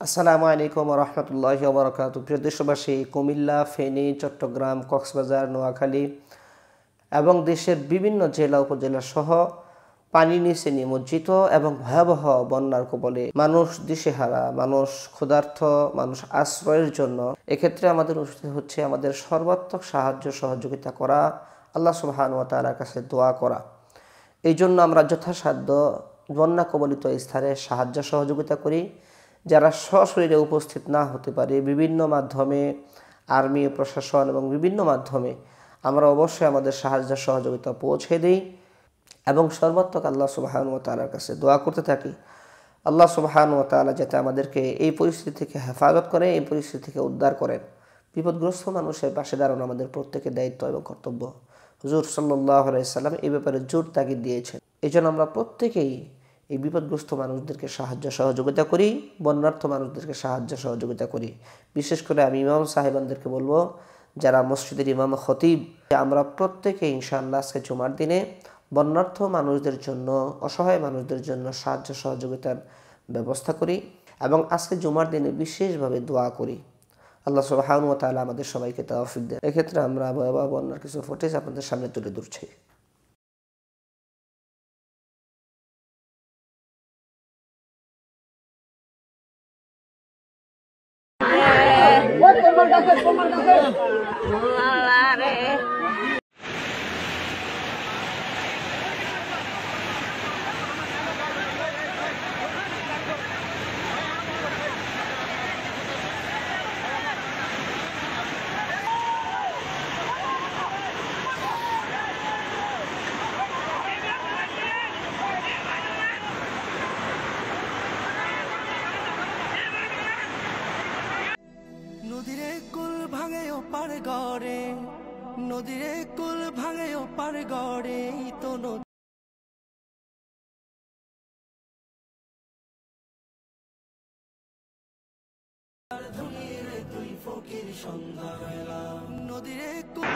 আসসালামু আলাইকুম ওয়া রাহমাতুল্লাহি ওয়া বারাকাতুহু। প্রিয় দেশবাসী, কুমিল্লা, ফেনী, চট্টগ্রাম, কক্সবাজার, নোয়াখালী এবং দেশের বিভিন্ন জেলা উপজেলা সহ পানি নিচে নিমজ্জিত এবং ভয়াবহ বন্যার কবলে মানুষ দিশেহারা, মানুষ ক্ষুধার্ত, মানুষ আশ্রয়ের জন্য এক্ষেত্রে আমাদের উচিত হচ্ছে আমাদের সর্বাত্মক সাহায্য সহযোগিতা করা, আল্লাহ সুবহানাহু ওয়া তাআলার কাছে দোয়া করা। এই জন্য আমরা যথাসাধ্য বন্যা কবলিত স্থানে সাহায্য সহযোগিতা করি। যারা সশরীরে উপস্থিত না হতে পারে, বিভিন্ন মাধ্যমে, আর্মি, প্রশাসন এবং বিভিন্ন মাধ্যমে আমরা অবশ্যই আমাদের সাহায্য সহযোগিতা পৌঁছে দিই এবং সর্বাত্মক আল্লাহ সুবহানাহু ওয়া তাআলার কাছে দোয়া করতে থাকি। আল্লাহ সুবহানাহু ওয়া তাআলা যাতে আমাদেরকে এই পরিস্থিতি থেকে হেফাজত করে, এই পরিস্থিতি থেকে উদ্ধার করেন। বিপদগ্রস্ত মানুষের পাশে দাঁড়ানো আমাদের প্রত্যেকের দায়িত্ব এবং কর্তব্য। হুজুর সাল্লাল্লাহু আলাইহি সাল্লাম এই ব্যাপারে জোর তাগিদ দিয়েছেন। এই জন্য আমরা প্রত্যেকেই এই বিপদগ্রস্ত মানুষদেরকে সাহায্য সহযোগিতা করি, বন্যার্থ মানুষদেরকে সাহায্য সহযোগিতা করি। বিশেষ করে আমি ইমাম সাহেবানদেরকে বলবো, যারা মসজিদের ইমাম খতিব, আমরা প্রত্যেকে ইনশাআল্লাহ আজকে জুমার দিনে বন্যার্থ মানুষদের জন্য, অসহায় মানুষদের জন্য সাহায্য সহযোগিতার ব্যবস্থা করি এবং আজকে জুমার দিনে বিশেষভাবে দোয়া করি। আল্লাহ সুবহানাহু ওয়া তাআলা আমাদের সবাইকে তৌফিক দেন। এক্ষেত্রে আমরা ভয়াবহ বন্যার কিছু ফুটেজ আপনাদের সামনে তুলে ধরছি। নদীরে কুল ভাঙে ওপার গড়ে, নদীরে কুল ভাঙে ওপার গড়ে, তো তুই ফকির সন্ধ্যাবেলা নদীরে কুল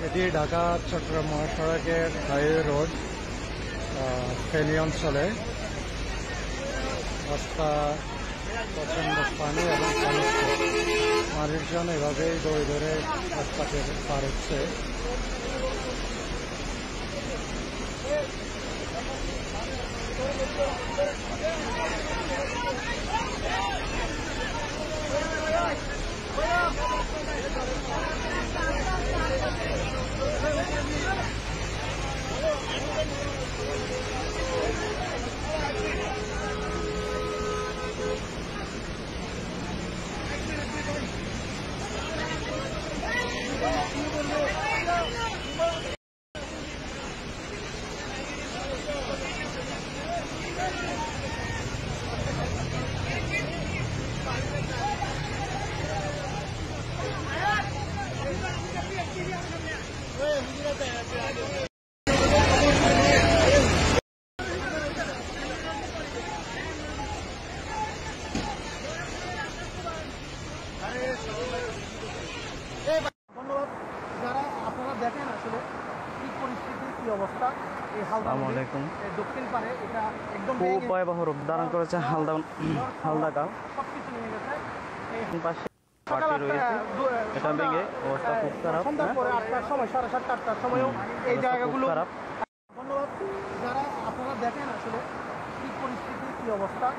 এটি ঢাকা চট্টগ্রাম মহাসড়কের হাইওয়ে রোড, ফেনী অঞ্চলে। রাস্তা প্রচন্ড পানি এবং মানুষজন এভাবেই দৌড়ে ধরে রাস্তাকে পার হচ্ছে। ধন্যবাদ। যারা আপনারা দেখেন আসলে কি পরিস্থিতি, কি অবস্থা এই হালদা দক্ষিণ পারে, এটা একদম খুব ভয়াবহ রূপ ধারণ করেছে হালদা গাঁও। সবকিছু নিয়ে গেছে। এই পাশে পার্টি রয়েছে, এটা ভেঙে অবস্থা খুব খারাপ। সন্ধ্যার পরে 8টার সময়, 7:30 8টার সময়ও এই জায়গাগুলো খারাপ। ধন্যবাদ। যারা আপনারা দেখেন আসলে কি পরিস্থিতি, কি অবস্থা।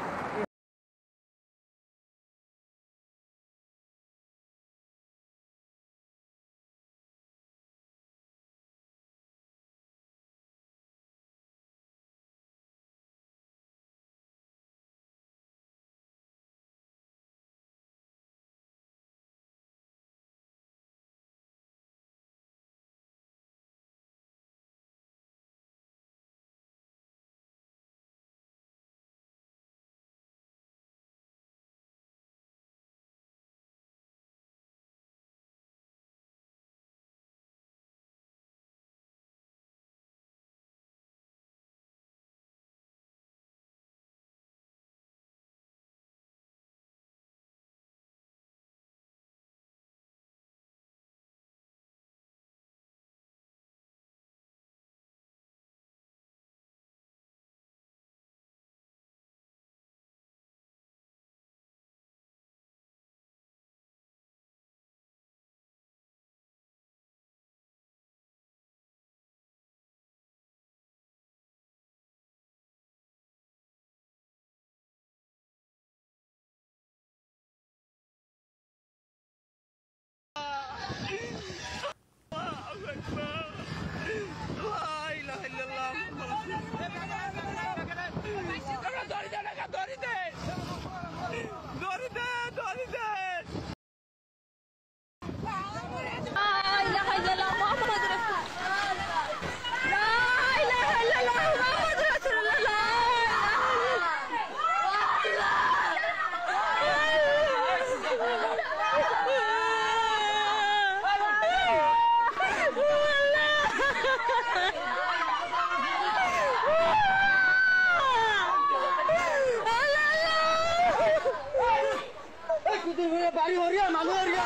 বাড়ি হরিয়া মানুষ হরিয়া